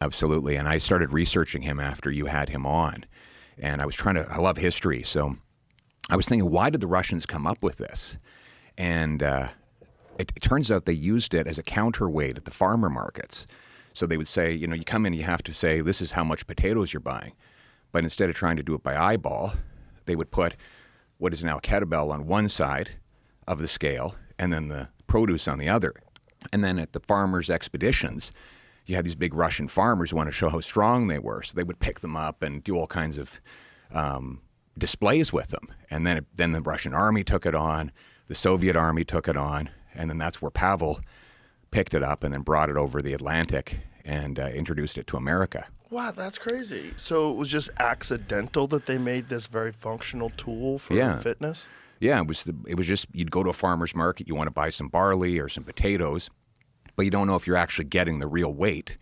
Absolutely. And I started researching him after you had him on. And I love history. So I was thinking, why did the Russians come up with this? And it turns out they used it as a counterweight at the farmer markets. So they would say, you come in, you have to say, this is how much potatoes you're buying. But instead of trying to do it by eyeball, they would put what is now a kettlebell on one side of the scale and then the produce on the other. And then at the farmers' expeditions, you had these big Russian farmers who want to show how strong they were. So they would pick them up and do all kinds of displays with them. And then the Russian army took it on, the Soviet army took it on, and then that's where Pavel picked it up and then brought it over the Atlantic and introduced it to America. Wow, that's crazy. So it was just accidental that they made this very functional tool for fitness? Yeah, it was just, you'd go to a farmer's market, you want to buy some barley or some potatoes, but you don't know if you're actually getting the real weight.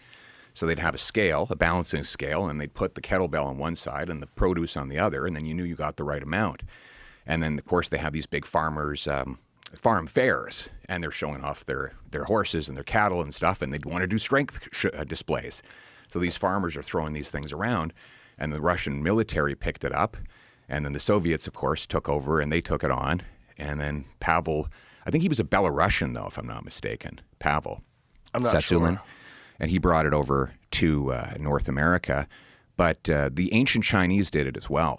So they'd have a scale, a balancing scale, and they'd put the kettlebell on one side and the produce on the other, and then you knew you got the right amount. And then, of course, they have these big farmers, farm fairs, and they're showing off their horses and their cattle and stuff, and they'd want to do strength displays. So these farmers are throwing these things around, and the Russian military picked it up, and then the Soviets, of course, took over, and they took it on. And then Pavel, I think he was a Belarusian, though, if I'm not mistaken, Pavel. I'm not sure. And he brought it over to North America. But the ancient Chinese did it as well.